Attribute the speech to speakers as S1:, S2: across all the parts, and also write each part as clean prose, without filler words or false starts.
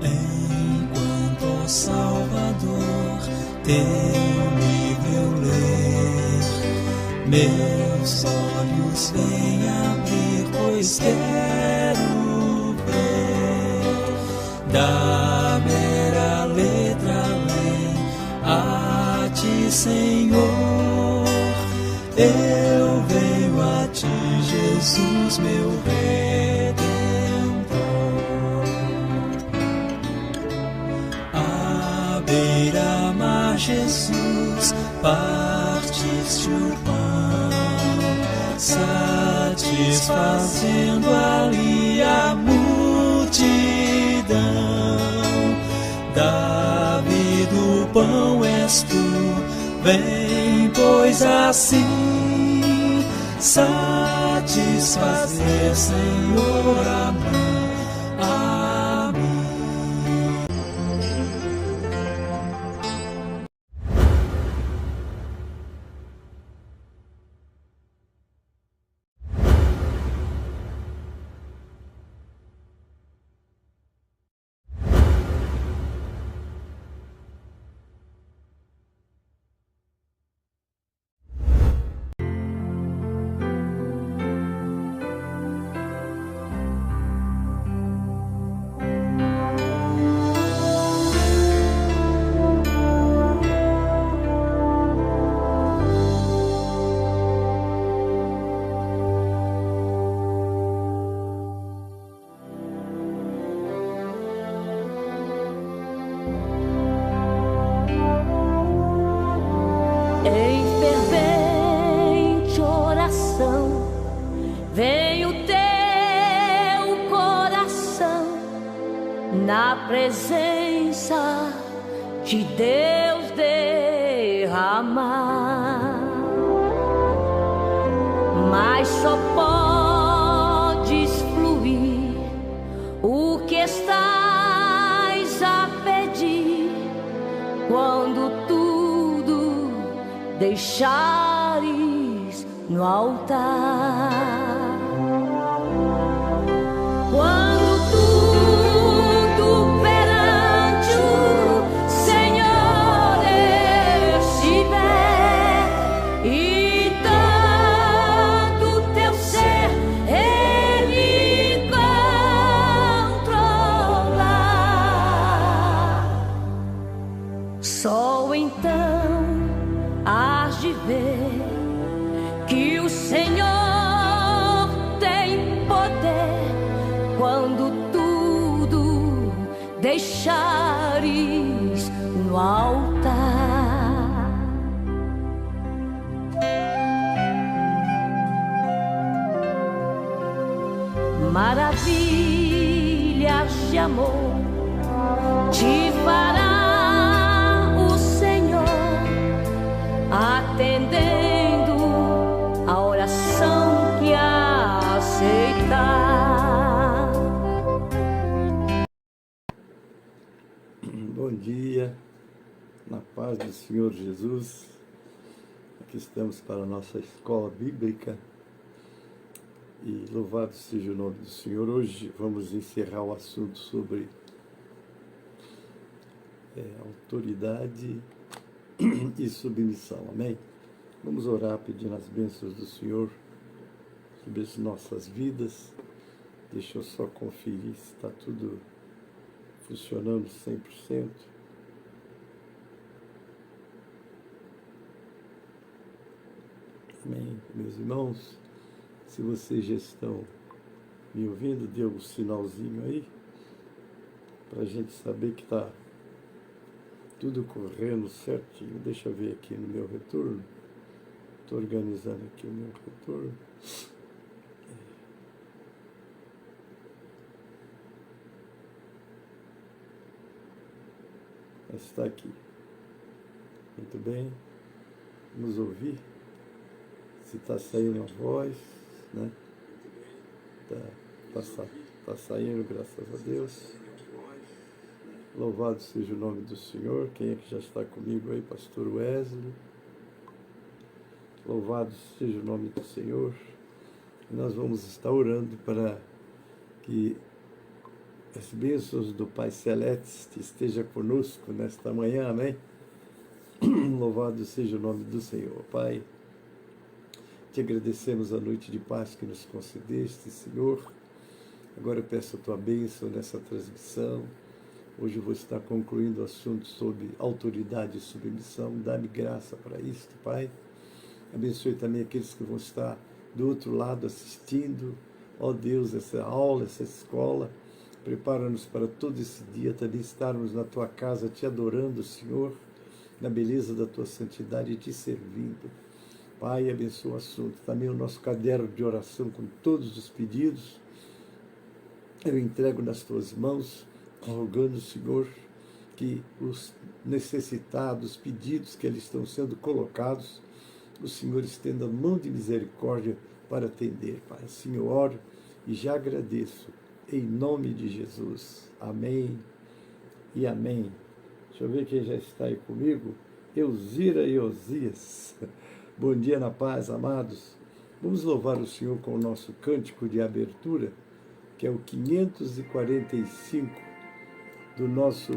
S1: Enquanto, ó Salvador, teu livro eu ler, meus olhos vêm abrir, pois quero ver da mera letra além a ti, Senhor. Eu venho a ti, Jesus, meu Redentor. À beira-mar, Jesus, partiste o pão, satisfazendo ali a multidão. Davi do pão és tu, vem, pois assim satisfazer, Senhor, a mim.
S2: Em fervente oração, vem o teu coração na presença de Deus derramar, mas só podes fluir o que estás a pedir quando deixares no altar. Quando tudo perante o Senhor estiver e todo teu ser Ele controlar, só então hás de ver que o Senhor tem poder quando tudo deixares no altar. Maravilhas de amor te fará atendendo a oração que aceitar.
S3: Bom dia, na paz do Senhor Jesus. Aqui estamos para a nossa escola bíblica e louvado seja o nome do Senhor. Hoje vamos encerrar o assunto sobre autoridade e submissão, amém? Vamos orar pedindo as bênçãos do Senhor sobre as nossas vidas. Deixa eu só conferir se está tudo funcionando 100%. Amém? Meus irmãos, se vocês já estão me ouvindo, dê um sinalzinho aí, para a gente saber que está tudo correndo certinho. Deixa eu ver aqui no meu retorno. Estou organizando aqui o meu retorno. Está aqui. Muito bem. Vamos ouvir se está saindo a voz, né? Tá saindo, graças a Deus. Louvado seja o nome do Senhor. Quem é que já está comigo aí? Pastor Wesley. Louvado seja o nome do Senhor. E nós vamos estar orando para que as bênçãos do Pai Celeste esteja conosco nesta manhã, amém? Louvado seja o nome do Senhor. Pai, te agradecemos a noite de paz que nos concedeste, Senhor. Agora eu peço a tua bênção nessa transmissão. Hoje eu vou estar concluindo o assunto sobre autoridade e submissão. Dá-me graça para isto, Pai. Abençoe também aqueles que vão estar do outro lado assistindo. Ó Deus, essa aula, essa escola. Prepara-nos para todo esse dia também estarmos na tua casa te adorando, Senhor, na beleza da tua santidade e te servindo. Pai, abençoa o assunto. Também o nosso caderno de oração com todos os pedidos. Eu entrego nas tuas mãos, rogando, Senhor, que os necessitados, pedidos que eles estão sendo colocados, o Senhor estenda a mão de misericórdia para atender, Pai. Assim eu oro e já agradeço, em nome de Jesus. Amém e amém. Deixa eu ver quem já está aí comigo. Elzira e Osias. Bom dia na paz, amados. Vamos louvar o Senhor com o nosso cântico de abertura, que é o 545 do nosso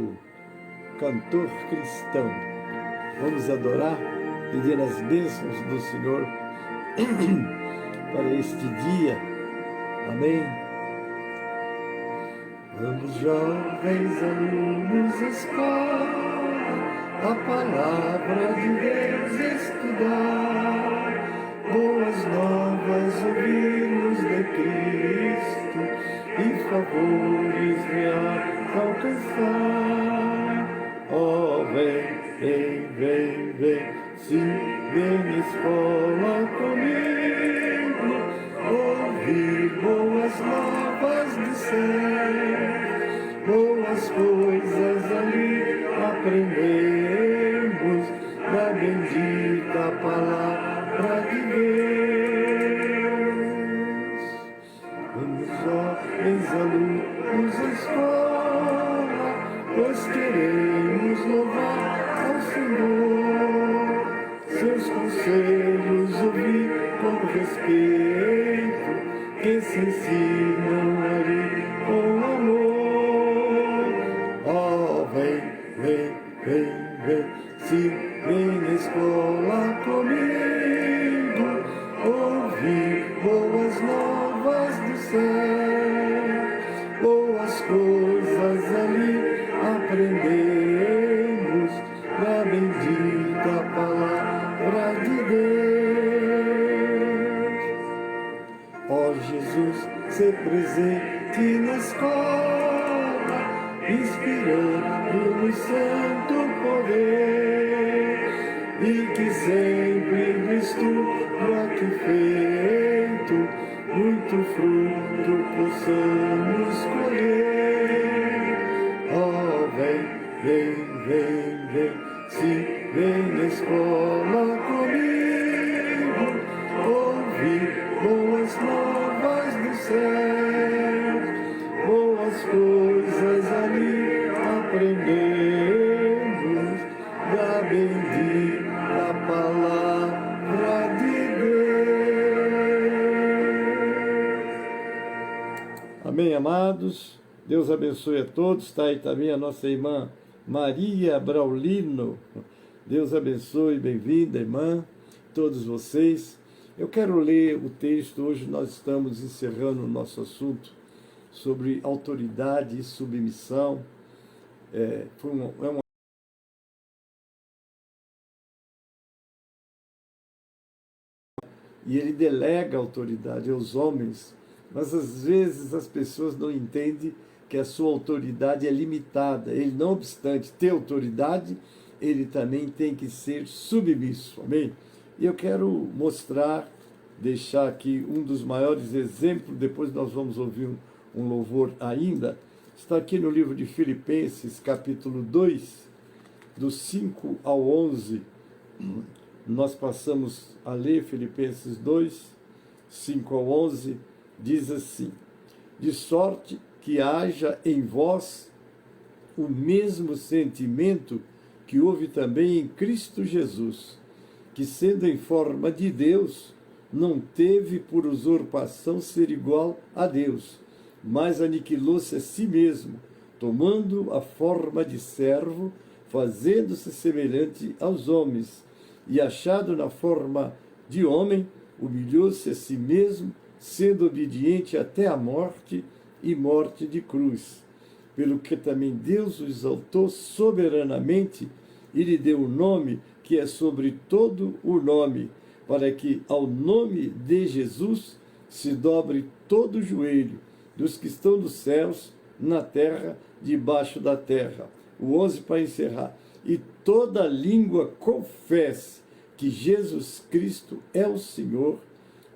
S3: cantor cristão. Vamos adorar, pedir as bênçãos do Senhor para este dia. Amém. Vamos, jovens alunos, escola, a palavra de Deus estudar, boas novas ouvirmos de Cristo e favores reais alcançar. Oh, vem, vem, vem, vem, sim, vem escola comigo, ouvir boas novas do céu, boas coisas ali aprendemos, da bendita palavra de Deus. Vamos, jovens alunos, à escola, pois queremos louvar ao Senhor, seus conselhos ouvir com respeito, que se ensinam ali com amor. Oh, vem, vem, vem, vem, se vem na escola comigo, ouvir boas novas do céu, boas coisas ali aprendemos, da bendita palavra de Deus. Ó Jesus, se presente na escola, inspirando no santo poder, e que sempre do estudo aqui feito, muito fruto possamos colher. Oh, vem, vem, vem, vem, se vem na escola comigo, ouvir boas novas do céu, boas coisas ali aprendemos, da bendita palavra de Deus. Amém, amados. Deus abençoe a todos. Está aí também a nossa irmã Maria Braulino. Deus abençoe, bem-vinda, irmã, todos vocês. Eu quero ler o texto. Hoje nós estamos encerrando o nosso assunto sobre autoridade e submissão. E ele delega a autoridade aos homens, mas às vezes as pessoas não entendem que a sua autoridade é limitada. Ele, não obstante ter autoridade, ele também tem que ser submisso, amém? E eu quero mostrar, deixar aqui um dos maiores exemplos, depois nós vamos ouvir um louvor ainda, está aqui no livro de Filipenses, capítulo 2, do 5 ao 11, nós passamos a ler Filipenses 2, 5 ao 11, diz assim: de sorte que haja em vós o mesmo sentimento que houve também em Cristo Jesus, que sendo em forma de Deus, não teve por usurpação ser igual a Deus, mas aniquilou-se a si mesmo, tomando a forma de servo, fazendo-se semelhante aos homens, e achado na forma de homem, humilhou-se a si mesmo, sendo obediente até a morte e morte de cruz. Pelo que também Deus o exaltou soberanamente e lhe deu um nome que é sobre todo o nome, para que ao nome de Jesus se dobre todo o joelho, dos que estão nos céus, na terra, debaixo da terra. O 11 para encerrar. E toda língua confesse que Jesus Cristo é o Senhor,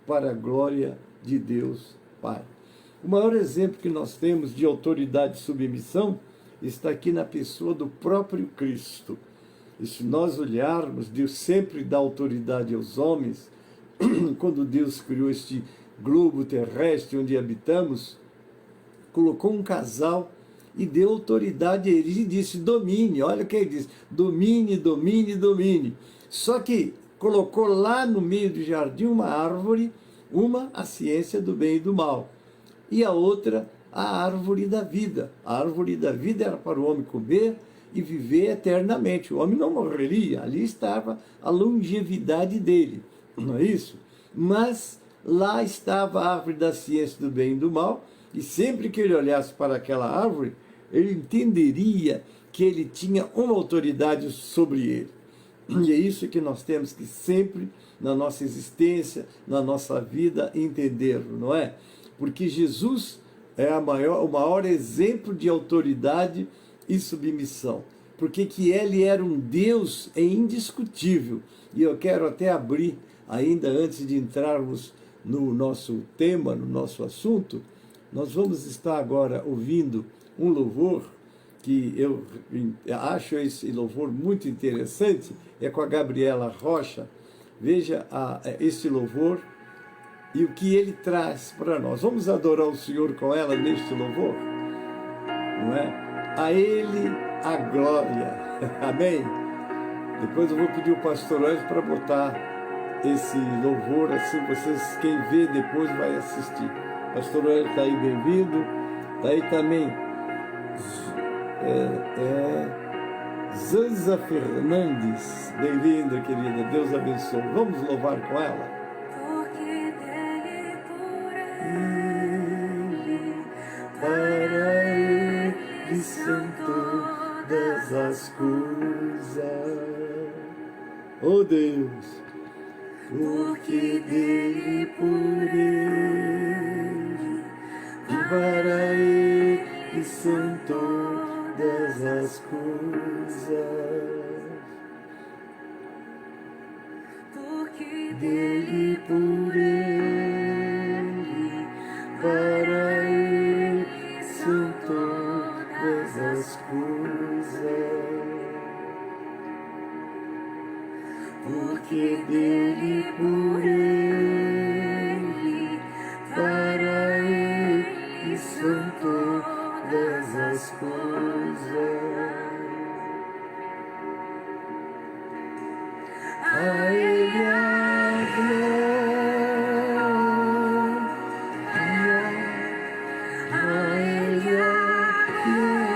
S3: para a glória de Deus Pai. O maior exemplo que nós temos de autoridade e submissão está aqui na pessoa do próprio Cristo. E se nós olharmos, Deus sempre dá autoridade aos homens. Quando Deus criou este globo terrestre onde habitamos, colocou um casal e deu autoridade a eles e disse: domine. Olha o que ele diz: domine, domine, domine. Só que colocou lá no meio do jardim uma árvore, uma a ciência do bem e do mal, e a outra a árvore da vida. A árvore da vida era para o homem comer e viver eternamente. O homem não morreria, ali estava a longevidade dele, não é isso? Mas lá estava a árvore da ciência do bem e do mal, e sempre que ele olhasse para aquela árvore, ele entenderia que ele tinha uma autoridade sobre ele. E é isso que nós temos que sempre, na nossa existência, na nossa vida, entender, não é? Porque Jesus é o maior exemplo de autoridade e submissão. Porque que ele era um Deus é indiscutível. E eu quero até abrir, ainda antes de entrarmos no nosso tema, no nosso assunto, nós vamos estar agora ouvindo um louvor que eu acho esse louvor muito interessante, é com a Gabriela Rocha. Veja esse louvor e o que ele traz para nós. Vamos adorar o Senhor com ela neste louvor? Não é? A Ele a glória. Amém? Depois eu vou pedir o pastor Anjo para botar esse louvor, assim vocês, quem vê depois vai assistir. Pastor Anjo está aí, bem-vindo. Está aí também Zanza Fernandes, bem-vinda, querida, Deus abençoe. Vamos louvar com ela?
S1: Porque dele, por ele, para ele são todas as coisas.
S3: Oh Deus,
S1: Porque dele, por ele,
S3: para ele são todas as coisas.
S1: porque
S3: Dele, por ele, para ele são todas as coisas. Porque dele, por ele, para ele são todas as coisas. A ele a glória, a ele a glória,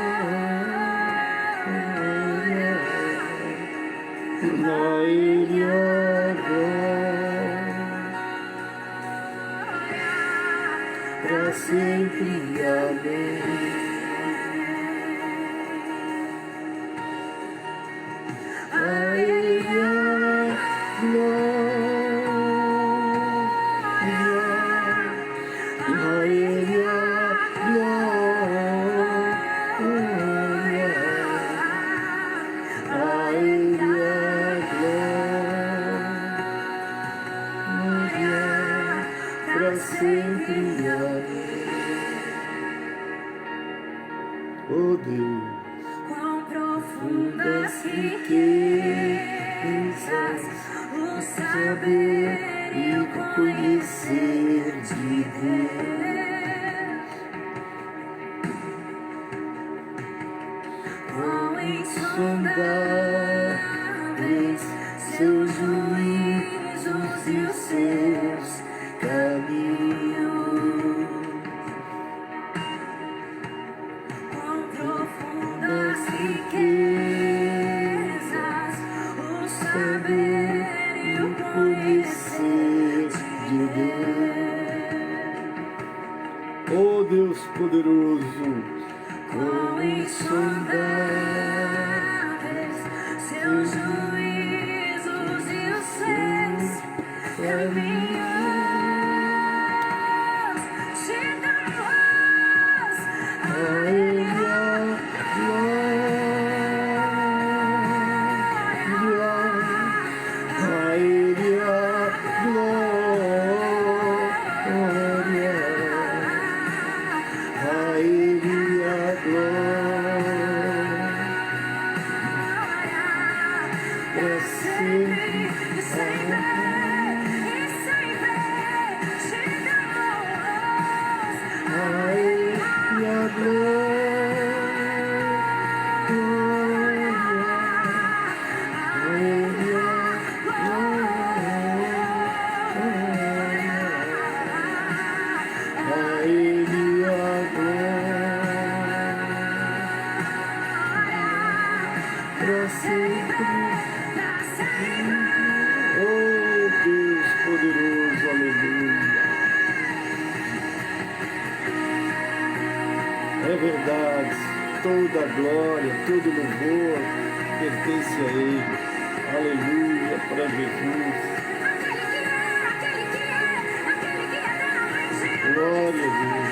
S3: a ele a glória, para sempre, amém. A ele a glória, a ele a glória, a ele a glória, para sempre, amém. Oh Deus,
S1: quão profundas riquezas o saber e o conhecer de Deus. Quão insondáveis seus juízos e os seus caminhos. riquezas, o saber e o conhecer de Deus.
S3: Oh Deus poderoso,
S1: Quão insondáveis seus juízos e os seus caminhos, chega-nos a Ele a glória,
S3: a Ele a glória, a Ele a glória, para sempre.
S1: e sempre, chega-nos
S3: A Ele a glória, a Ele a glória, a Ele a glória, para sempre. Oh Deus poderoso, aleluia. É verdade, toda a glória, todo louvor pertence a Ele. Aleluia, para Jesus. Glória a Deus.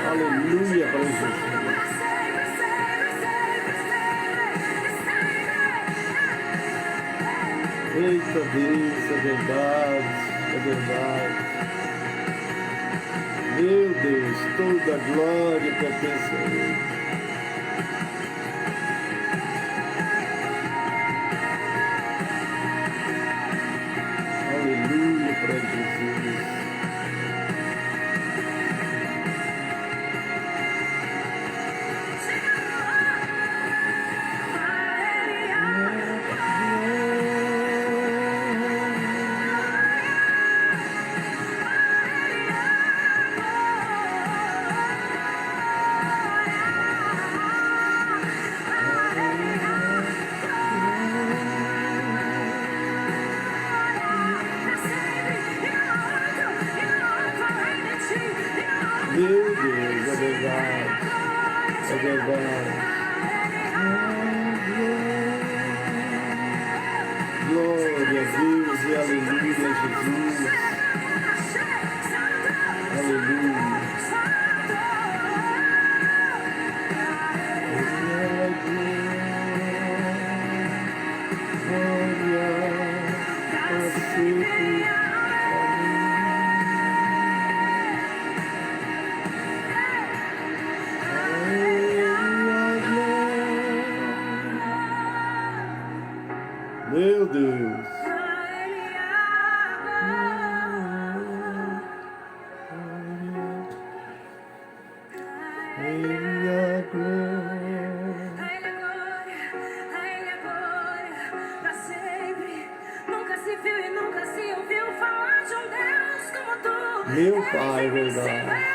S3: Aleluia para Jesus. Eita Deus, é verdade, é verdade. Meu Deus, toda a glória pertence a Ele. Aleluia para Jesus. Meu Deus, é verdade, é verdade. Glória a Deus e aleluia a Jesus. Aleluia. Glória a sempre. Meu Deus. Meu Pai, é verdade.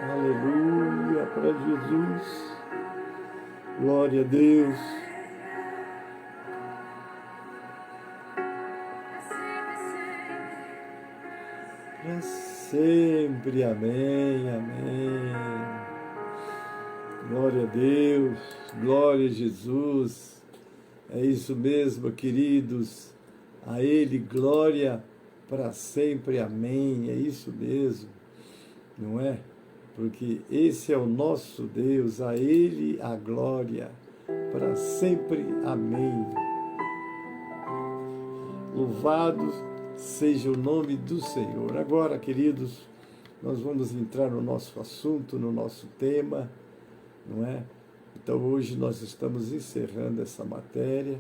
S3: Aleluia para Jesus. Glória a Deus. Para sempre, amém, amém. Glória a Deus, glória a Jesus. É isso mesmo, queridos. A Ele glória para sempre, amém. É isso mesmo, não é? Porque esse é o nosso Deus, a Ele a glória para sempre, amém. Louvado seja o nome do Senhor. Agora, queridos, nós vamos entrar no nosso assunto, no nosso tema, não é? Então, hoje nós estamos encerrando essa matéria,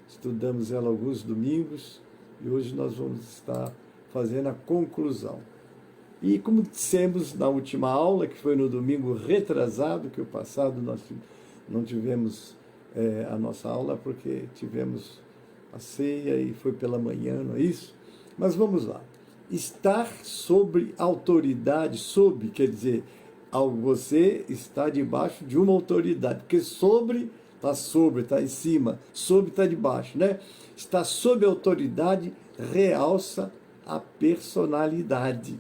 S3: estudamos ela alguns domingos e hoje nós vamos estar fazendo a conclusão. E como dissemos na última aula, que foi no domingo retrasado, que o passado nós não tivemos a nossa aula, porque tivemos a ceia e foi pela manhã, não é isso? Mas vamos lá. Estar sobre autoridade, sob, quer dizer, você está debaixo de uma autoridade, porque sobre está em cima, sob está debaixo, né? Está sob autoridade, realça a personalidade,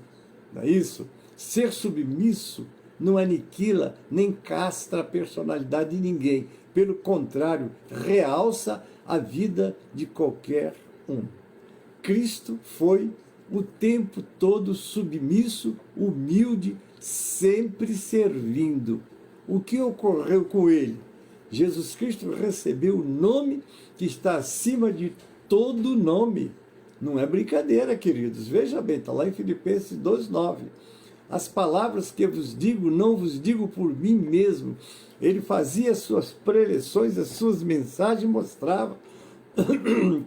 S3: não é isso? Ser submisso não aniquila nem castra a personalidade de ninguém, pelo contrário, realça a vida de qualquer um. Cristo foi o tempo todo submisso, humilde, sempre servindo. O que ocorreu com ele? Jesus Cristo recebeu o nome que está acima de todo nome. Não é brincadeira, queridos. Veja bem, está lá em Filipenses 2,9. As palavras que eu vos digo, não vos digo por mim mesmo. Ele fazia as suas preleções, as suas mensagens, mostrava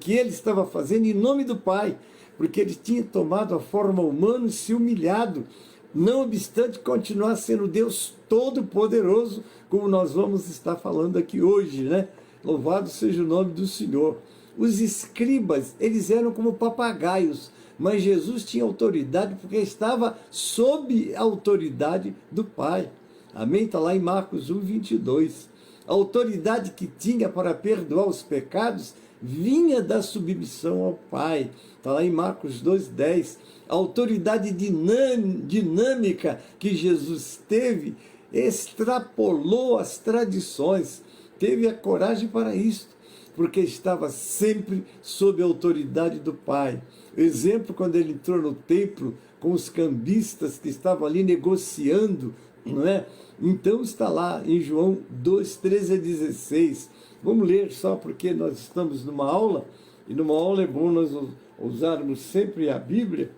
S3: que ele estava fazendo em nome do Pai, porque ele tinha tomado a forma humana e se humilhado, não obstante continuar sendo Deus Todo-Poderoso, como nós vamos estar falando aqui hoje, né? Louvado seja o nome do Senhor. Os escribas, eles eram como papagaios, mas Jesus tinha autoridade porque estava sob a autoridade do Pai. Amém? Está lá em Marcos 1:22. A autoridade que tinha para perdoar os pecados vinha da submissão ao Pai. Está lá em Marcos 2:10. A autoridade dinâmica que Jesus teve extrapolou as tradições, teve a coragem para isso, porque estava sempre sob a autoridade do Pai. Exemplo, quando ele entrou no templo com os cambistas que estavam ali negociando, não é? Então está lá em João 2:13-16. Vamos ler só porque nós estamos numa aula, e numa aula é bom nós usarmos sempre a Bíblia,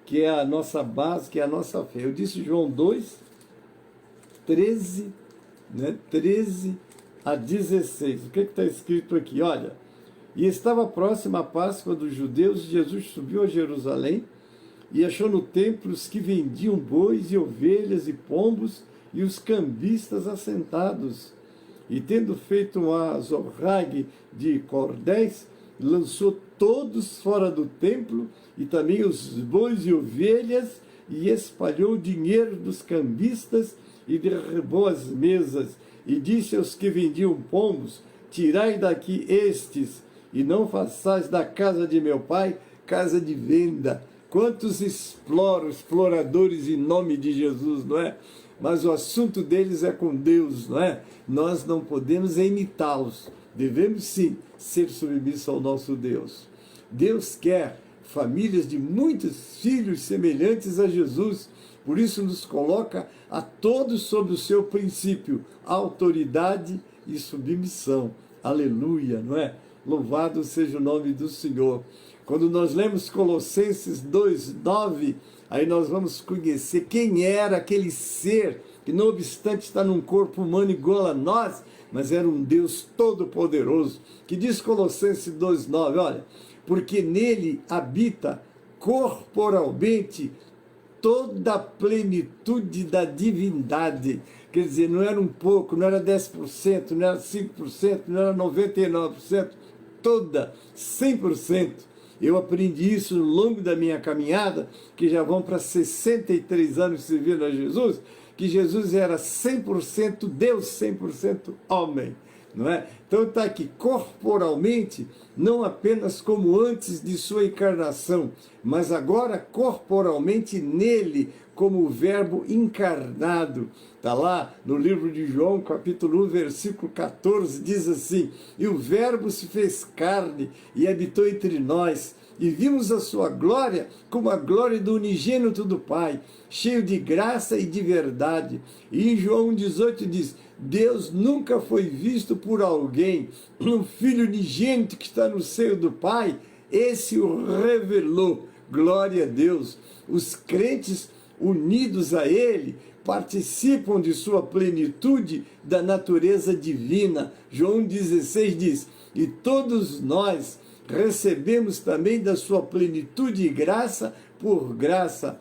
S3: que é a nossa base, que é a nossa fé. Eu disse João 2:13, né? 13-16. O que está escrito aqui? Olha, e estava próxima a Páscoa dos judeus, Jesus subiu a Jerusalém e achou no templo os que vendiam bois e ovelhas e pombos e os cambistas assentados. E tendo feito um azorrague de cordéis, lançou todos fora do templo e também os bois e ovelhas, e espalhou o dinheiro dos cambistas e derrubou as mesas. E disse aos que vendiam pombos: tirai daqui estes, e não façais da casa de meu pai casa de venda. Quantos exploradores em nome de Jesus, não é? Mas o assunto deles é com Deus, não é? Nós não podemos imitá-los. Devemos sim ser submissos ao nosso Deus. Deus quer famílias de muitos filhos semelhantes a Jesus. Por isso nos coloca a todos sob o seu princípio, autoridade e submissão. Aleluia, não é? Louvado seja o nome do Senhor. Quando nós lemos Colossenses 2:9, aí nós vamos conhecer quem era aquele ser que, não obstante estar num corpo humano igual a nós, mas era um Deus todo-poderoso. Que diz Colossenses 2:9, olha, porque nele habita corporalmente toda a plenitude da divindade. Quer dizer, não era um pouco, não era 10%, não era 5%, não era 99%, toda, 100%. Eu aprendi isso ao longo da minha caminhada, que já vão para 63 anos servindo a Jesus, que Jesus era 100% Deus, 100% homem, não é? Então está aqui, corporalmente, não apenas como antes de sua encarnação, mas agora corporalmente nele, como o verbo encarnado. Está lá no livro de João, capítulo 1, versículo 14, diz assim: e o verbo se fez carne e habitou entre nós, e vimos a sua glória como a glória do unigênito do Pai, cheio de graça e de verdade. E em João 18 diz: Deus nunca foi visto por alguém, um Filho unigênito que está no seio do Pai, esse o revelou. Glória a Deus. Os crentes unidos a Ele participam de sua plenitude da natureza divina. João 16 diz: e todos nós recebemos também da sua plenitude e graça por graça.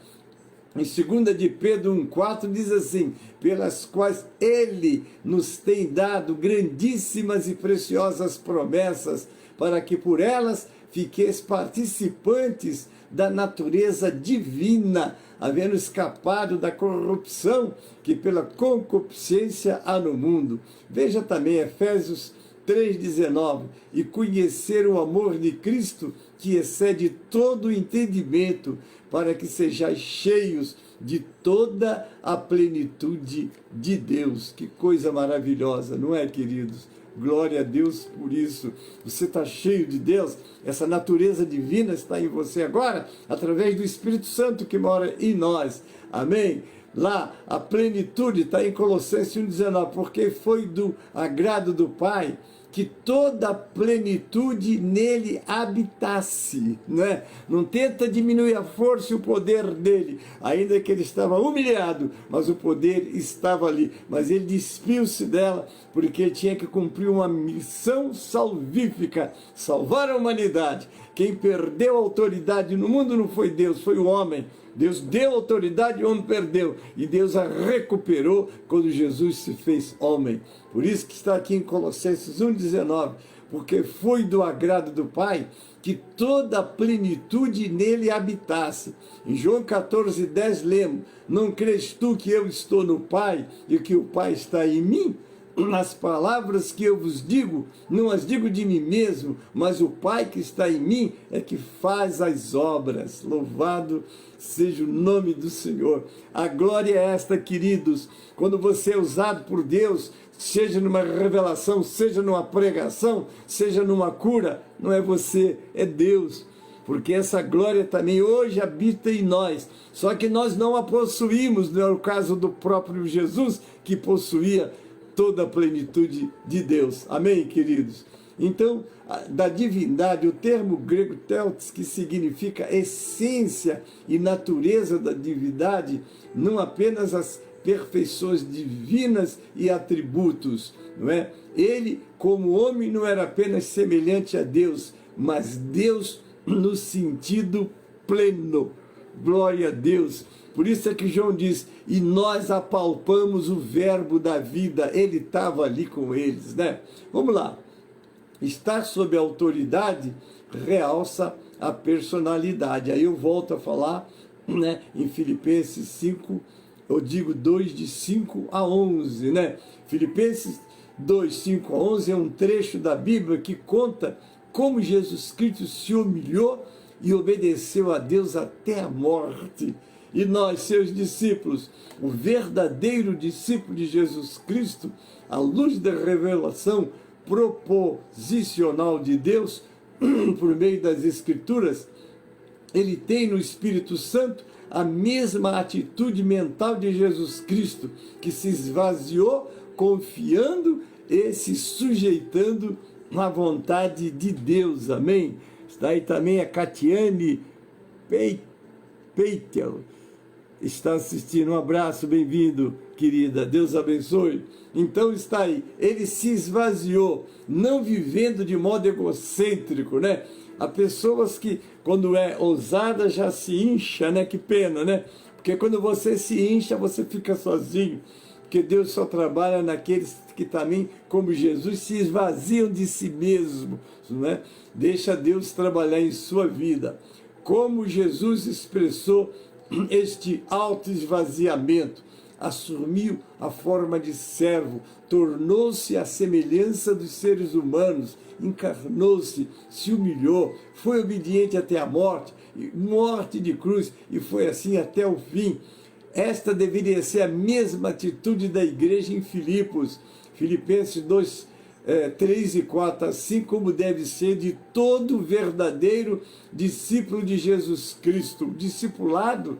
S3: Em 2 de Pedro 1,4 diz assim: pelas quais ele nos tem dado grandíssimas e preciosas promessas, para que por elas fiqueis participantes da natureza divina, havendo escapado da corrupção que pela concupiscência há no mundo. Veja também Efésios 3,19, e conhecer o amor de Cristo, que excede todo o entendimento, para que sejais cheios de toda a plenitude de Deus. Que coisa maravilhosa, não é, queridos? Glória a Deus por isso. Você está cheio de Deus, essa natureza divina está em você agora, através do Espírito Santo que mora em nós. Amém? Lá, a plenitude está em Colossenses 1,19, porque foi do agrado do Pai que toda a plenitude nele habitasse, né? Não tenta diminuir a força e o poder dele, ainda que ele estava humilhado, mas o poder estava ali, mas ele despiu-se dela, porque ele tinha que cumprir uma missão salvífica, salvar a humanidade. Quem perdeu a autoridade no mundo não foi Deus, foi o homem. Deus deu autoridade e o homem perdeu. E Deus a recuperou quando Jesus se fez homem. Por isso que está aqui em Colossenses 1,19. Porque foi do agrado do Pai que toda a plenitude nele habitasse. Em João 14,10 lemos: não crês tu que eu estou no Pai e que o Pai está em mim? As palavras que eu vos digo, não as digo de mim mesmo, mas o Pai que está em mim é que faz as obras. Louvado seja o nome do Senhor. A glória é esta, queridos, quando você é usado por Deus, seja numa revelação, seja numa pregação, seja numa cura, não é você, é Deus. Porque essa glória também hoje habita em nós, só que nós não a possuímos, não é o caso do próprio Jesus, que possuía toda a plenitude de Deus. Amém, queridos? Então, da divindade, o termo grego theos, que significa essência e natureza da divindade, não apenas as perfeições divinas e atributos, não é? Ele, como homem, não era apenas semelhante a Deus, mas Deus no sentido pleno. Glória a Deus. Por isso é que João diz: e nós apalpamos o verbo da vida. Ele estava ali com eles, né? Vamos lá. Estar sob a autoridade realça a personalidade. Aí eu volto a falar, né, em Filipenses 5, eu digo 2, de 5 a 11, né? Filipenses 2, 5 a 11 é um trecho da Bíblia que conta como Jesus Cristo se humilhou e obedeceu a Deus até a morte. E nós, seus discípulos, o verdadeiro discípulo de Jesus Cristo, à luz da revelação proposicional de Deus, por meio das Escrituras, ele tem no Espírito Santo a mesma atitude mental de Jesus Cristo, que se esvaziou confiando e se sujeitando à vontade de Deus. Amém? Está aí também a Catiane Peitel, está assistindo. Um abraço, bem-vindo, querida, Deus abençoe. Então está aí, ele se esvaziou, não vivendo de modo egocêntrico, né? Há pessoas que, quando é ousada, já se incha, né? Que pena, né? Porque quando você se incha, você fica sozinho. Porque Deus só trabalha naqueles que também, como Jesus, se esvaziam de si mesmo, né? Deixa Deus trabalhar em sua vida. Como Jesus expressou este autoesvaziamento, assumiu a forma de servo, tornou-se a semelhança dos seres humanos, encarnou-se, se humilhou, foi obediente até a morte de cruz, e foi assim até o fim. Esta deveria ser a mesma atitude da igreja em Filipos, Filipenses 2, 3 e 4, assim como deve ser de todo verdadeiro discípulo de Jesus Cristo. Discipulado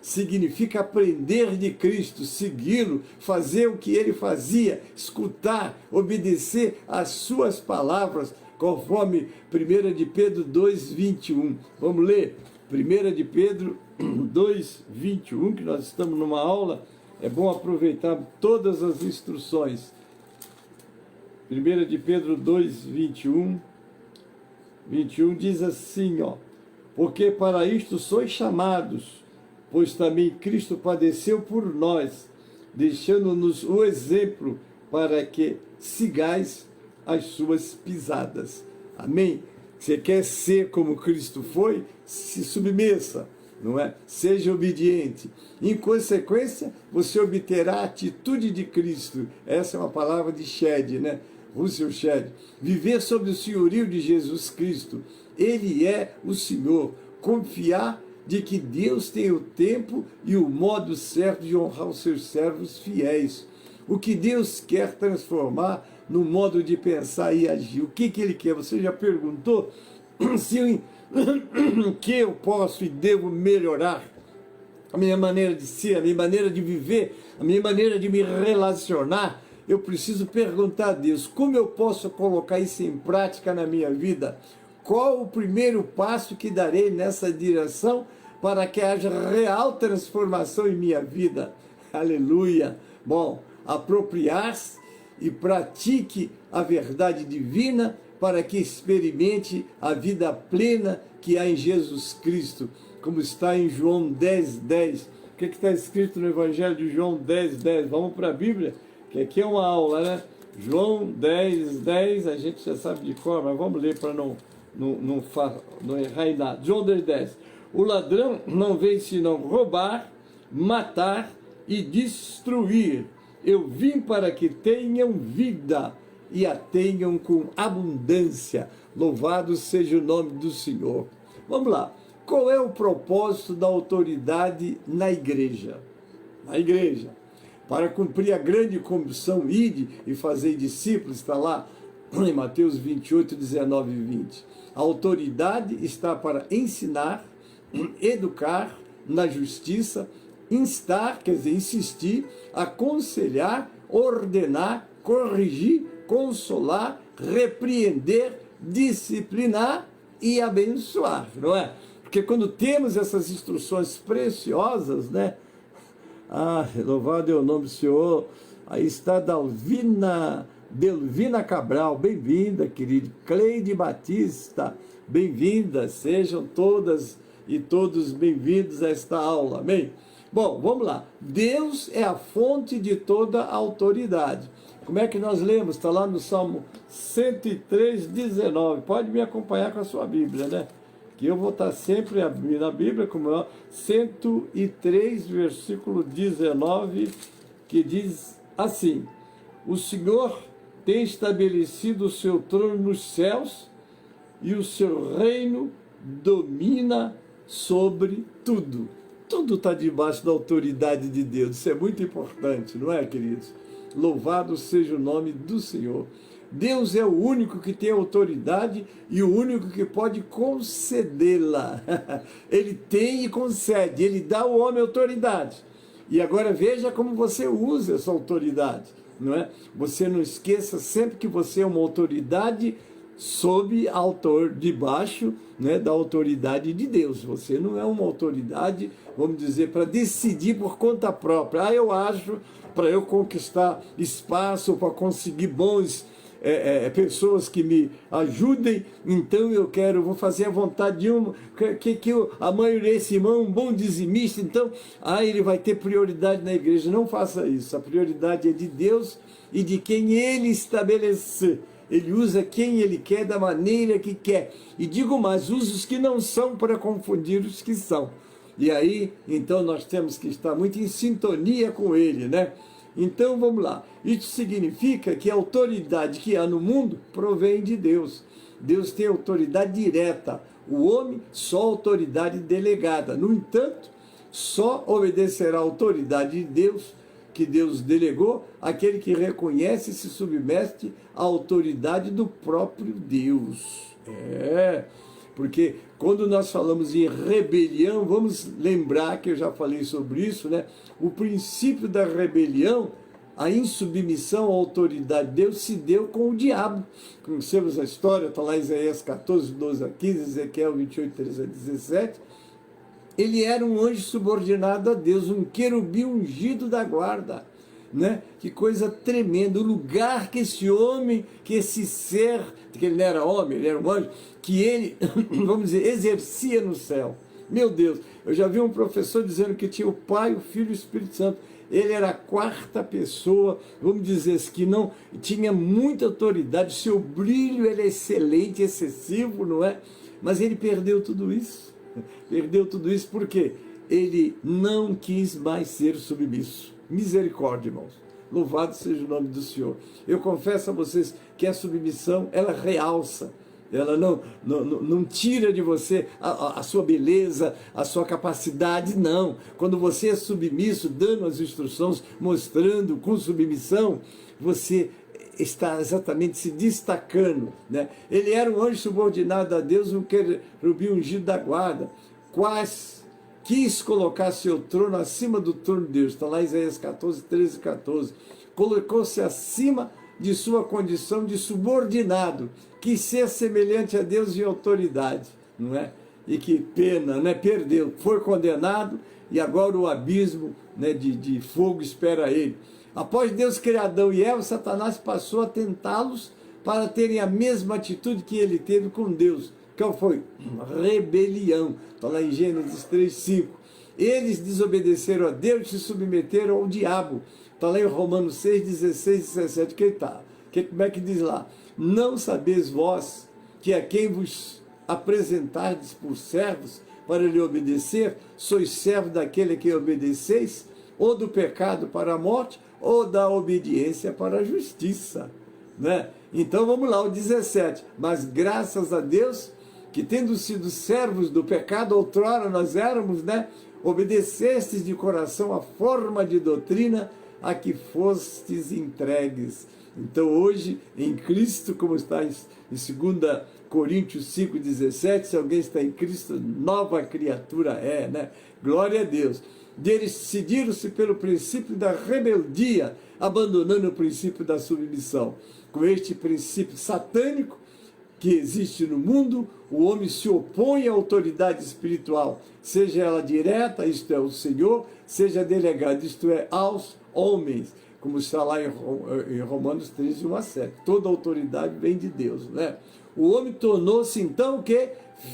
S3: significa aprender de Cristo, segui-lo, fazer o que ele fazia, escutar, obedecer às suas palavras, conforme 1 de Pedro 2, 21. Vamos ler 1 de Pedro 2, 21, que nós estamos numa aula, é bom aproveitar todas as instruções. 1 de Pedro 2, 21 diz assim, ó: porque para isto sois chamados, pois também Cristo padeceu por nós, deixando-nos o exemplo para que sigais as suas pisadas. Amém? Você quer ser como Cristo foi? Se submessa, não é? Seja obediente. Em consequência, você obterá a atitude de Cristo. Essa é uma palavra de Shedd, né? Russell Shedd. Viver sob o senhorio de Jesus Cristo. Ele é o Senhor. Confiar de que Deus tem o tempo e o modo certo de honrar os seus servos fiéis. O que Deus quer transformar no modo de pensar e agir. O que Ele quer? Você já perguntou se que eu posso e devo melhorar? A minha maneira de ser, a minha maneira de viver, a minha maneira de me relacionar. Eu preciso perguntar a Deus, como eu posso colocar isso em prática na minha vida? Qual o primeiro passo que darei nessa direção para que haja real transformação em minha vida? Aleluia! Bom, apropriar-se e pratique a verdade divina para que experimente a vida plena que há em Jesus Cristo, como está em João 10:10. O que está escrito no Evangelho de João 10:10? Vamos para a Bíblia, que aqui é uma aula, né? João 10:10, a gente já sabe de cor, mas vamos ler para não errar em nada. João 10:10. O ladrão não veio senão roubar, matar e destruir. Eu vim para que tenham vida e a tenham com abundância. Louvado seja o nome do Senhor. Vamos lá. Qual é o propósito da autoridade na igreja? Na igreja. Para cumprir a grande comissão, ide e fazei discípulos, está lá em Mateus 28, 19 e 20. A autoridade está para ensinar, educar na justiça, instar, quer dizer, insistir, aconselhar, ordenar, corrigir, consolar, repreender, disciplinar e abençoar, não é? Porque quando temos essas instruções preciosas, né? Louvado é o nome do Senhor. Aí está Delvina Cabral, bem-vinda, querido. Cleide Batista, bem-vinda. Sejam todas e todos bem-vindos a esta aula, amém? Bom, vamos lá. Deus é a fonte de toda a autoridade. Como é que nós lemos? Está lá no Salmo 103, 19. Pode me acompanhar com a sua Bíblia, né? Que eu vou estar sempre na Bíblia, como é 103, versículo 19, que diz assim: o Senhor tem estabelecido o seu trono nos céus e o seu reino domina sobre tudo. Tudo está debaixo da autoridade de Deus. Isso é muito importante, não é, queridos? Louvado seja o nome do Senhor. Deus é o único que tem autoridade e o único que pode concedê-la. Ele tem e concede, ele dá ao homem autoridade. E agora veja como você usa essa autoridade, não é? Você não esqueça sempre que você é uma autoridade debaixo, né, da autoridade de Deus. Você não é uma autoridade, vamos dizer, para decidir por conta própria. Eu acho, para eu conquistar espaço, para conseguir bons pessoas que me ajudem, então vou fazer a vontade de a maioria, esse irmão, um bom dizimista, então, ele vai ter prioridade na igreja. Não faça isso. A prioridade é de Deus e de quem Ele estabelecer. Ele usa quem Ele quer, da maneira que quer. E digo mais, usa os que não são para confundir os que são. E aí, então, nós temos que estar muito em sintonia com Ele, né? Então, vamos lá. Isso significa que a autoridade que há no mundo provém de Deus. Deus tem autoridade direta. O homem, só autoridade delegada. No entanto, só obedecerá a autoridade de Deus, que Deus delegou, aquele que reconhece e se submete à autoridade do próprio Deus. Porque quando nós falamos em rebelião, vamos lembrar que eu já falei sobre isso, né? O princípio da rebelião, a insubmissão à autoridade de Deus, se deu com o diabo. Conhecemos a história, está lá em Isaías 14, 12 a 15, Ezequiel 28, 13 a 17. Ele era um anjo subordinado a Deus, um querubim ungido da guarda, né? Que coisa tremenda, o lugar que esse homem, que esse ser, que ele não era homem, ele era um anjo, que ele, vamos dizer, exercia no céu. Meu Deus, eu já vi um professor dizendo que tinha o Pai, o Filho e o Espírito Santo. Ele era a quarta pessoa, vamos dizer assim, que não tinha muita autoridade, seu brilho era excelente, excessivo, não é? Mas ele perdeu tudo isso. Perdeu tudo isso porque ele não quis mais ser submisso. Misericórdia, irmãos. Louvado seja o nome do Senhor. Eu confesso a vocês que a submissão, ela realça. Ela não tira de você a sua beleza, a sua capacidade, não. Quando você é submisso, dando as instruções, mostrando com submissão, você está exatamente se destacando, né? Ele era um anjo subordinado a Deus, um querubim ungido da guarda, quis colocar seu trono acima do trono de Deus. Está lá em Isaías 14, 13 e 14. Colocou-se acima de sua condição de subordinado, quis ser semelhante a Deus em autoridade, não é? E que pena, né? Perdeu, foi condenado e agora o abismo, né, de fogo espera ele. Após Deus criar Adão e Eva, Satanás passou a tentá-los para terem a mesma atitude que ele teve com Deus. Qual foi? Rebelião. Está lá em Gênesis 3, 5. Eles desobedeceram a Deus e se submeteram ao diabo. Está lá em Romanos 6, 16 e 17. Como é que diz lá? Não sabeis vós que a quem vos apresentardes por servos para lhe obedecer, sois servo daquele a quem obedeceis, ou do pecado para a morte, ou da obediência para a justiça, né? Então vamos lá, o 17. Mas graças a Deus, que tendo sido servos do pecado, outrora nós éramos, né? Obedecestes de coração a forma de doutrina a que fostes entregues. Então hoje, em Cristo, como está em 2 Coríntios 5,17, se alguém está em Cristo, nova criatura é, né? Glória a Deus. Decidiram-se pelo princípio da rebeldia, abandonando o princípio da submissão. Com este princípio satânico que existe no mundo, o homem se opõe à autoridade espiritual, seja ela direta, isto é, o Senhor, seja delegada, isto é, aos homens, como está lá em Romanos 13, 1 a 7. Toda autoridade vem de Deus, né? O homem tornou-se então o quê?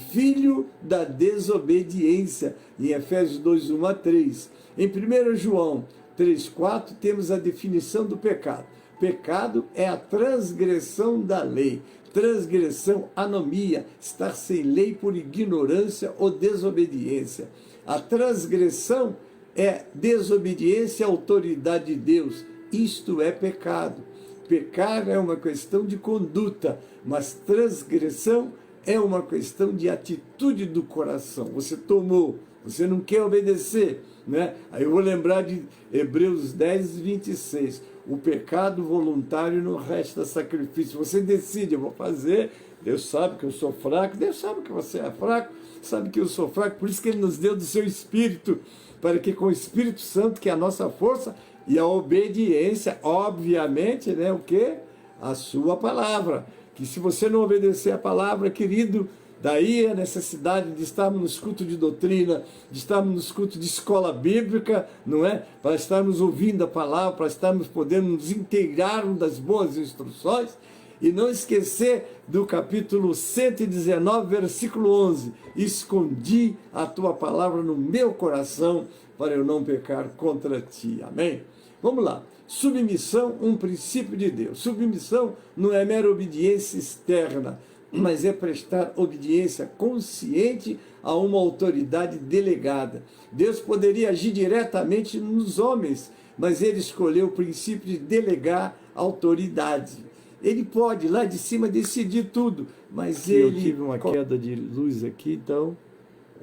S3: Filho da desobediência, em Efésios 2, 1 a 3. Em 1 João 3, 4, temos a definição do pecado. Pecado é a transgressão da lei. Transgressão, anomia, estar sem lei por ignorância ou desobediência. A transgressão é desobediência à autoridade de Deus. Isto é pecado. Pecar é uma questão de conduta, mas transgressão é uma questão de atitude do coração. Você tomou, você não quer obedecer, né? Aí eu vou lembrar de Hebreus 10, 26. O pecado voluntário não resta sacrifício. Você decide, eu vou fazer. Deus sabe que eu sou fraco, Deus sabe que você é fraco, sabe que eu sou fraco, por isso que Ele nos deu do seu Espírito, para que com o Espírito Santo, que é a nossa força, e a obediência, obviamente, né, o quê? A sua palavra. Que se você não obedecer a palavra, querido, daí a necessidade de estarmos nos cultos de doutrina, de estarmos nos cultos de escola bíblica, não é? Para estarmos ouvindo a palavra, para estarmos podendo nos inteirar das boas instruções. E não esquecer do capítulo 119, versículo 11. Escondi a tua palavra no meu coração para eu não pecar contra ti. Amém? Vamos lá. Submissão, um princípio de Deus. Submissão não é mera obediência externa, mas é prestar obediência consciente a uma autoridade delegada. Deus poderia agir diretamente nos homens, mas Ele escolheu o princípio de delegar autoridade. Ele pode, lá de cima, decidir tudo, mas
S4: aqui
S3: Ele...
S4: Eu tive uma queda de luz aqui, então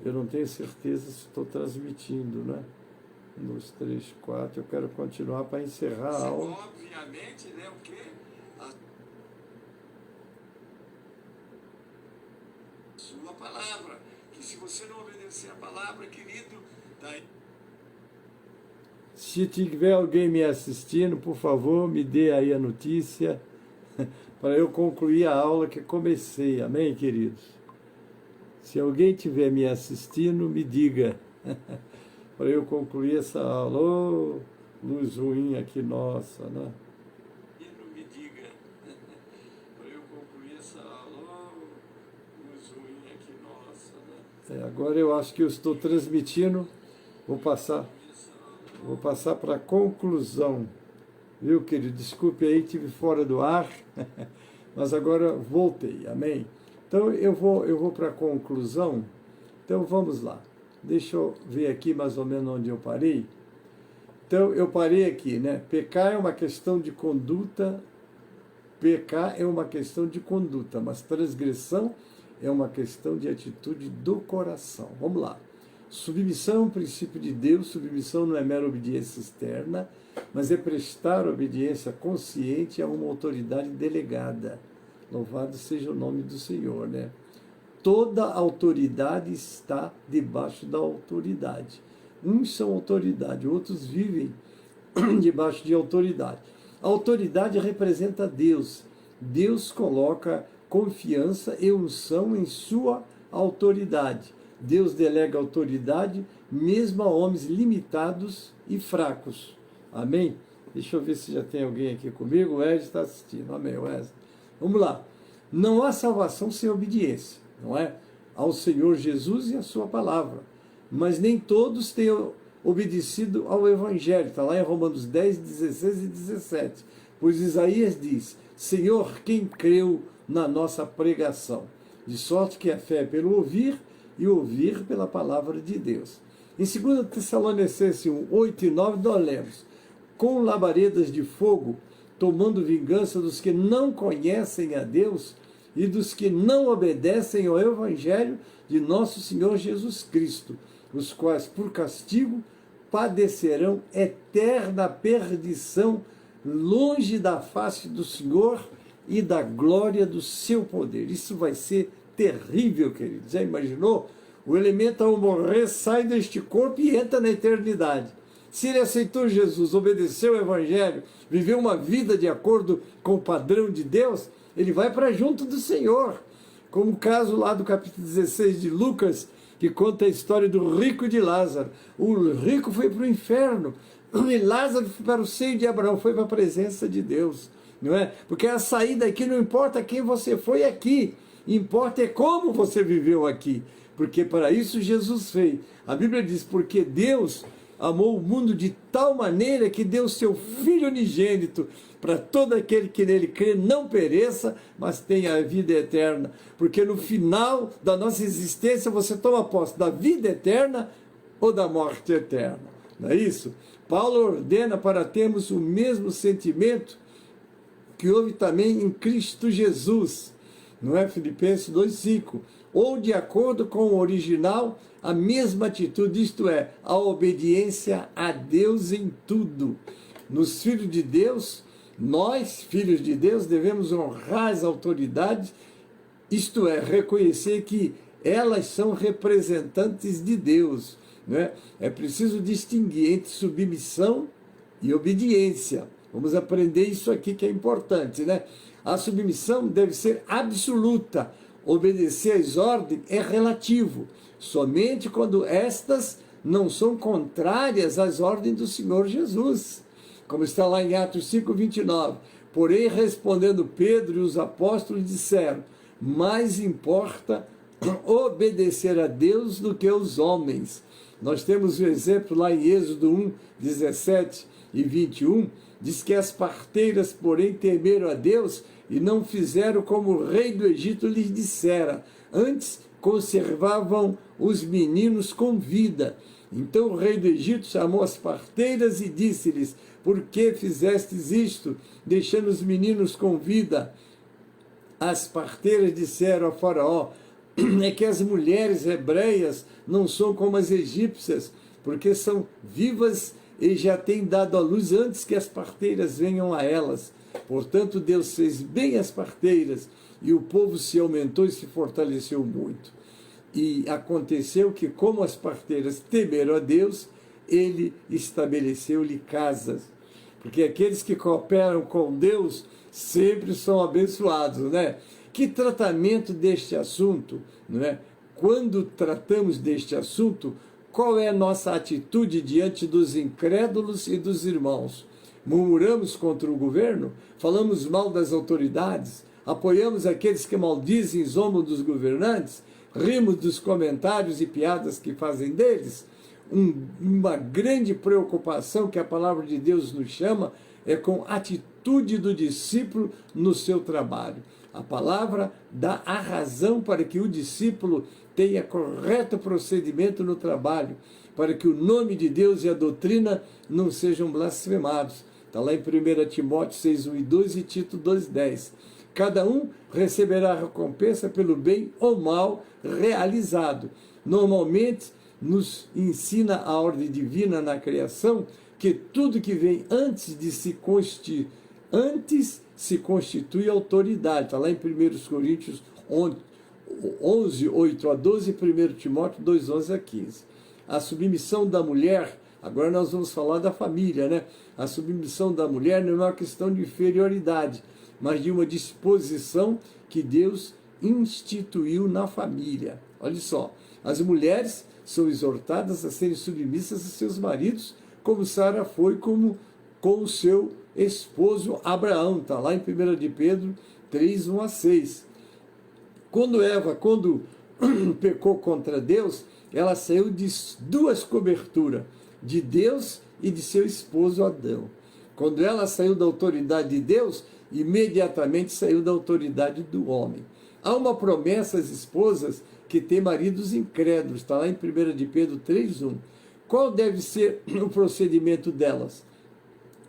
S4: eu não tenho certeza se estou transmitindo, né? 1, 2, 3, 4, eu quero continuar para encerrar a aula.
S3: Obviamente, né, o quê? A sua palavra, que se você não obedecer a palavra, querido, daí...
S4: Se tiver alguém me assistindo, por favor, me dê aí a notícia, para eu concluir a aula que comecei, amém, queridos? Se alguém estiver me assistindo, me diga, para eu concluir essa aula. Oh, luz ruim aqui, nossa, né?
S3: Me diga, para eu concluir essa aula. Oh, luz ruim aqui, nossa, né?
S4: Agora eu acho que eu estou transmitindo, vou passar para a conclusão, viu, querido? Desculpe aí, estive fora do ar, mas agora voltei, amém? Então eu vou para a conclusão, então vamos lá. Deixa eu ver aqui mais ou menos onde eu parei. Então eu parei aqui, né? Pecar é uma questão de conduta, mas transgressão é uma questão de atitude do coração. Vamos lá. Submissão é um princípio de Deus, submissão não é mera obediência externa, mas é prestar obediência consciente a uma autoridade delegada. Louvado seja o nome do Senhor, né? Toda autoridade está debaixo da autoridade. Uns são autoridade, outros vivem debaixo de autoridade. A autoridade representa Deus. Deus coloca confiança e unção em sua autoridade. Deus delega autoridade mesmo a homens limitados e fracos. Amém? Deixa eu ver se já tem alguém aqui comigo. O Wesley está assistindo. Amém, Wesley. Vamos lá. Não há salvação sem obediência, não é? Ao Senhor Jesus e à sua palavra. Mas nem todos têm obedecido ao Evangelho. Está lá em Romanos 10, 16 e 17. Pois Isaías diz: Senhor, quem creu na nossa pregação? De sorte que a fé é pelo ouvir, e ouvir pela palavra de Deus. Em 2 Tessalonicenses 1, 8 e 9, nós lemos: com labaredas de fogo, tomando vingança dos que não conhecem a Deus e dos que não obedecem ao Evangelho de nosso Senhor Jesus Cristo, os quais, por castigo, padecerão eterna perdição, longe da face do Senhor e da glória do seu poder. Isso vai ser terrível, querido. Já imaginou? O elemento, ao morrer, sai deste corpo e entra na eternidade. Se ele aceitou Jesus, obedeceu o Evangelho, viveu uma vida de acordo com o padrão de Deus, ele vai para junto do Senhor. Como o caso lá do capítulo 16 de Lucas, que conta a história do rico de Lázaro. O rico foi para o inferno, e Lázaro foi para o seio de Abraão, foi para a presença de Deus. Não é? Porque a saída aqui não importa quem você foi aqui, importa é como você viveu aqui. Porque para isso Jesus veio. A Bíblia diz: porque Deus amou o mundo de tal maneira que deu seu Filho unigênito, para todo aquele que nele crê não pereça, mas tenha a vida eterna. Porque no final da nossa existência você toma posse da vida eterna ou da morte eterna. Não é isso? Paulo ordena para termos o mesmo sentimento que houve também em Cristo Jesus. Não é? Filipenses 2,5. Ou de acordo com o original, a mesma atitude, isto é, a obediência a Deus em tudo. Nos filhos de Deus, nós, filhos de Deus, devemos honrar as autoridades, isto é, reconhecer que elas são representantes de Deus. Né? É preciso distinguir entre submissão e obediência. Vamos aprender isso aqui que é importante, né? A submissão deve ser absoluta. Obedecer às ordens é relativo, somente quando estas não são contrárias às ordens do Senhor Jesus. Como está lá em Atos 5, 29. Porém, respondendo Pedro e os apóstolos disseram: mais importa obedecer a Deus do que aos homens. Nós temos o exemplo lá em Êxodo 1, 17 e 21, diz que as parteiras, porém, temeram a Deus e não fizeram como o rei do Egito lhes dissera, antes conservavam os meninos com vida. Então o rei do Egito chamou as parteiras e disse-lhes: por que fizestes isto, deixando os meninos com vida? As parteiras disseram a Faraó: é que as mulheres hebreias não são como as egípcias, porque são vivas e já têm dado à luz antes que as parteiras venham a elas. Portanto, Deus fez bem as parteiras, e o povo se aumentou e se fortaleceu muito. E aconteceu que, como as parteiras temeram a Deus, ele estabeleceu-lhe casas. Porque aqueles que cooperam com Deus sempre são abençoados, né? Que tratamento deste assunto, né? Quando tratamos deste assunto, qual é a nossa atitude diante dos incrédulos e dos irmãos? Murmuramos contra o governo? Falamos mal das autoridades? Apoiamos aqueles que maldizem e zombam dos governantes? rimos dos comentários e piadas que fazem deles. Uma grande preocupação que a palavra de Deus nos chama é com a atitude do discípulo no seu trabalho. A palavra dá a razão para que o discípulo tenha correto procedimento no trabalho, para que o nome de Deus e a doutrina não sejam blasfemados. Está lá em 1 Timóteo 6:1 e 2 e Tito 2:10. Cada um receberá recompensa pelo bem ou mal realizado. Normalmente, nos ensina a ordem divina na criação que tudo que vem antes se constitui autoridade. Está lá em 1 Coríntios 11, 8 a 12 e 1 Timóteo 2, 11 a 15. A submissão da mulher, agora nós vamos falar da família, né? A submissão da mulher não é uma questão de inferioridade, mas de uma disposição que Deus instituiu na família. Olha só, as mulheres são exortadas a serem submissas a seus maridos, como Sara foi com o seu esposo Abraão. Está lá em 1 de Pedro 3, 1 a 6. Quando Eva pecou contra Deus, ela saiu de duas coberturas, de Deus e de seu esposo Adão. Quando ela saiu da autoridade de Deus, imediatamente saiu da autoridade do homem. Há uma promessa às esposas que têm maridos incrédulos, está lá em 1 de Pedro 3:1. Qual deve ser o procedimento delas?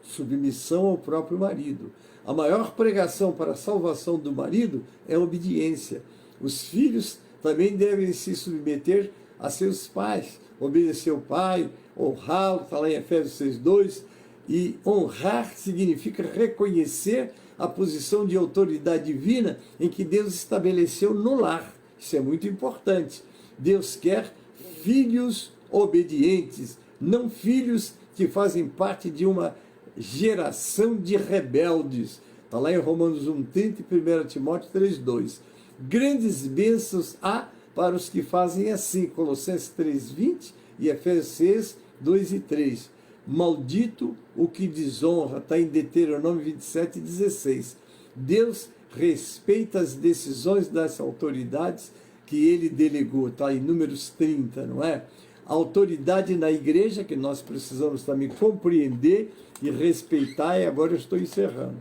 S4: Submissão ao próprio marido. A maior pregação para a salvação do marido é a obediência. Os filhos também devem se submeter a seus pais, obedecer o pai, honrá-lo, está lá em Efésios 6:2, e honrar significa reconhecer a posição de autoridade divina em que Deus estabeleceu no lar. Isso é muito importante. Deus quer filhos obedientes, não filhos que fazem parte de uma geração de rebeldes. Está lá em Romanos 1:30 e 1 Timóteo 3:2. Grandes bênçãos há para os que fazem assim, Colossenses 3:20 e Efésios 6, 2 e 3. Maldito o que desonra, está em Deuteronômio 27:16. Deus respeita as decisões das autoridades que ele delegou, está em Números 30, não é? A autoridade na igreja, que nós precisamos também compreender e respeitar, e agora eu estou encerrando.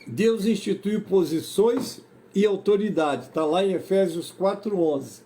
S4: Deus instituiu posições e autoridade, está lá em Efésios 4:11.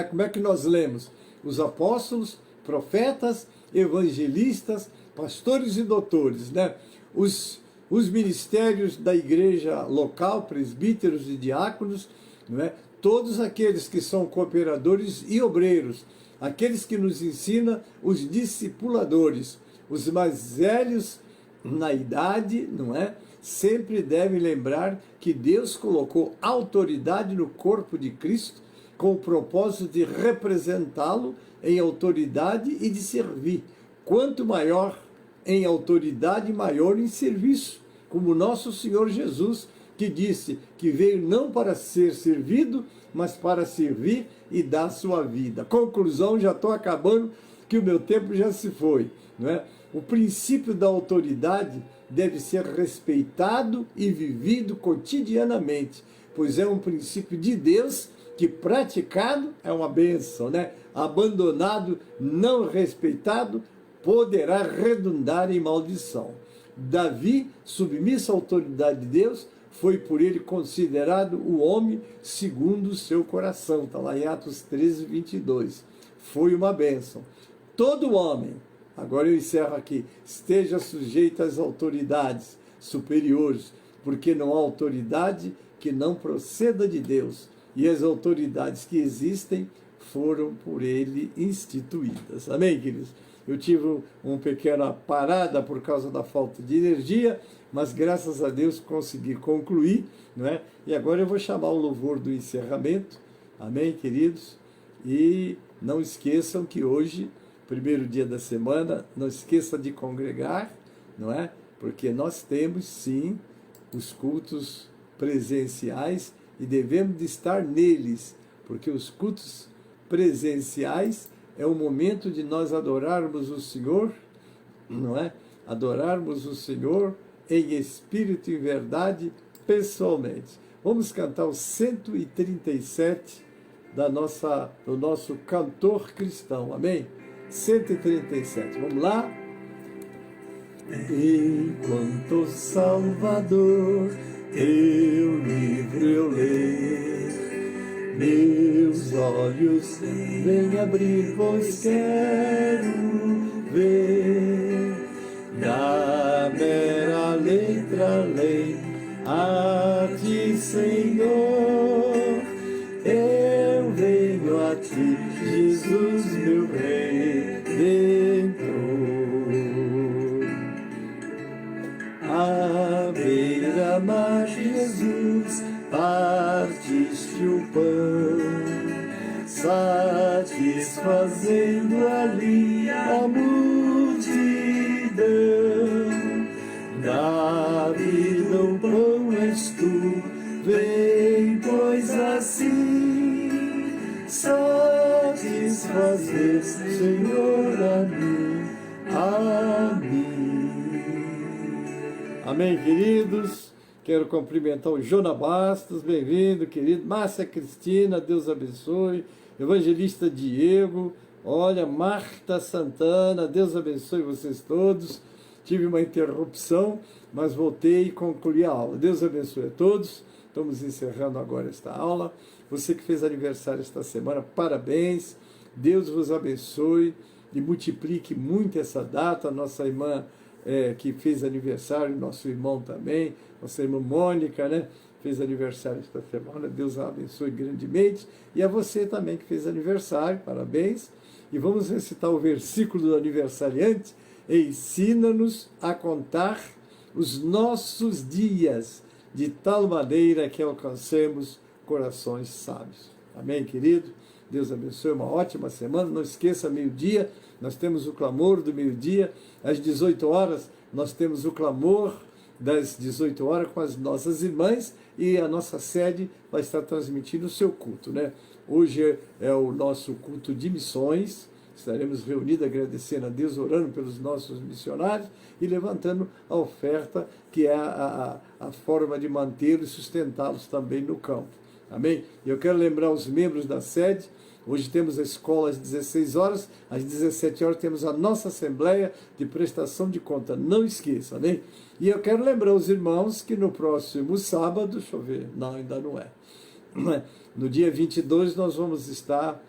S4: Como é que nós lemos? Os apóstolos, profetas, evangelistas, pastores e doutores, né? Os ministérios da igreja local, presbíteros e diáconos, não é? Todos aqueles que são cooperadores e obreiros, aqueles que nos ensinam, os discipuladores, os mais velhos na idade, não é? Sempre devem lembrar que Deus colocou autoridade no corpo de Cristo com o propósito de representá-lo em autoridade e de servir. Quanto maior em autoridade, maior em serviço, como nosso Senhor Jesus, que disse que veio não para ser servido, mas para servir e dar sua vida. Conclusão, já estou acabando, que o meu tempo já se foi, não é? O princípio da autoridade deve ser respeitado e vivido cotidianamente, pois é um princípio de Deus que praticado é uma bênção, né? Abandonado, não respeitado, poderá redundar em maldição. Davi, submisso à autoridade de Deus, foi por ele considerado o homem segundo o seu coração. Está lá em Atos 13, 22. Foi uma bênção. Todo homem, agora eu encerro aqui, esteja sujeito às autoridades superiores, porque não há autoridade que não proceda de Deus. E as autoridades que existem foram por ele instituídas. Amém, queridos? Eu tive uma pequena parada por causa da falta de energia, mas graças a Deus consegui concluir, não é? E agora eu vou chamar o louvor do encerramento. Amém, queridos? E não esqueçam que hoje, primeiro dia da semana, não esqueça de congregar, não é? Porque nós temos, sim, os cultos presenciais e devemos de estar neles, porque os cultos presenciais é o momento de nós adorarmos o Senhor, não é? Adorarmos o Senhor em espírito e verdade pessoalmente. Vamos cantar o 137 do nosso cantor cristão, amém? 137, vamos lá? Enquanto Salvador teu livro eu ler, meus olhos vem abrir, pois quero ver da mera letra lei a ti, Senhor, eu venho a ti, Jesus meu Redentor. À beira-mar, Jesus, partiste o pão, satisfazendo ali a multidão. Da vida o pão és tu, vem, pois assim satisfazer, Senhor, a mim, a mim. Amém, queridos? Quero cumprimentar o Jona Bastos, bem-vindo, querido. Márcia Cristina, Deus abençoe. Evangelista Diego, olha, Marta Santana, Deus abençoe vocês todos. Tive uma interrupção, mas voltei e concluí a aula. Deus abençoe a todos. Estamos encerrando agora esta aula. Você que fez aniversário esta semana, parabéns. Deus vos abençoe e multiplique muito essa data. Nossa irmã que fez aniversário, nosso irmão também, nossa irmã Mônica, né? Fez aniversário esta semana. Deus a abençoe grandemente. E a você também que fez aniversário, parabéns. E vamos recitar o versículo do aniversariante. Ensina-nos a contar os nossos dias, de tal maneira que alcancemos corações sábios. Amém, querido? Deus abençoe, uma ótima semana. Não esqueça, meio-dia, nós temos o clamor do meio-dia. Às 18 horas, nós temos o clamor das 18 horas com as nossas irmãs e a nossa sede vai estar transmitindo o seu culto, né? Hoje é o nosso culto de missões. Estaremos reunidos agradecendo a Deus, orando pelos nossos missionários e levantando a oferta, que é a forma de mantê-los e sustentá-los também no campo. Amém? E eu quero lembrar os membros da sede. Hoje temos a escola às 16 horas, às 17 horas temos a nossa assembleia de prestação de conta. Não esqueça, amém? E eu quero lembrar os irmãos que no próximo sábado, deixa eu ver, não, ainda não é. No dia 22 nós vamos estar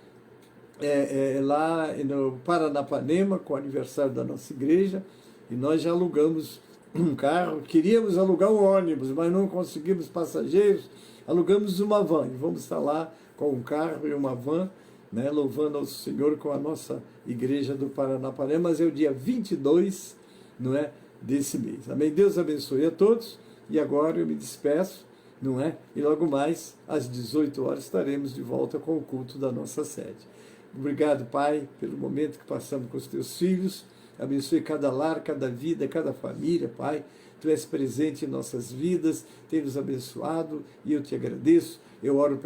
S4: lá no Paranapanema, com o aniversário da nossa igreja, e nós já alugamos um carro. Queríamos alugar um ônibus, mas não conseguimos passageiros, alugamos uma van, e vamos estar lá com um carro e uma van, né, louvando ao Senhor com a nossa igreja do Paranapanema, mas é o dia 22, não é, desse mês. Amém? Deus abençoe a todos, e agora eu me despeço, não é? E logo mais, às 18 horas, estaremos de volta com o culto da nossa sede. Obrigado, Pai, pelo momento que passamos com os teus filhos. Abençoe cada lar, cada vida, cada família, Pai. Tu és presente em nossas vidas, tem nos abençoado e eu te agradeço. Eu oro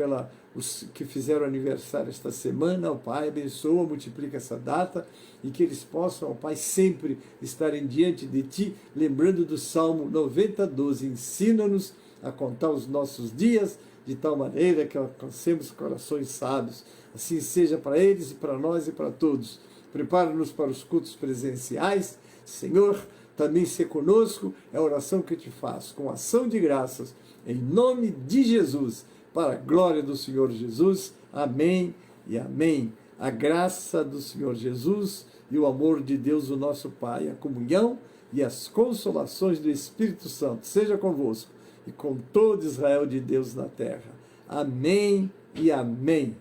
S4: os que fizeram aniversário esta semana, ó Pai, abençoa, multiplica essa data e que eles possam, ó Pai, sempre estarem diante de Ti, lembrando do Salmo 90:12. Ensina-nos a contar os nossos dias de tal maneira que alcancemos corações sábios. Assim seja para eles e para nós e para todos. Prepara-nos para os cultos presenciais. Senhor, também ser conosco é a oração que eu te faço, com ação de graças, em nome de Jesus, para a glória do Senhor Jesus. Amém e amém. A graça do Senhor Jesus e o amor de Deus, o nosso Pai, a comunhão e as consolações do Espírito Santo seja convosco e com todo Israel de Deus na terra. Amém e amém.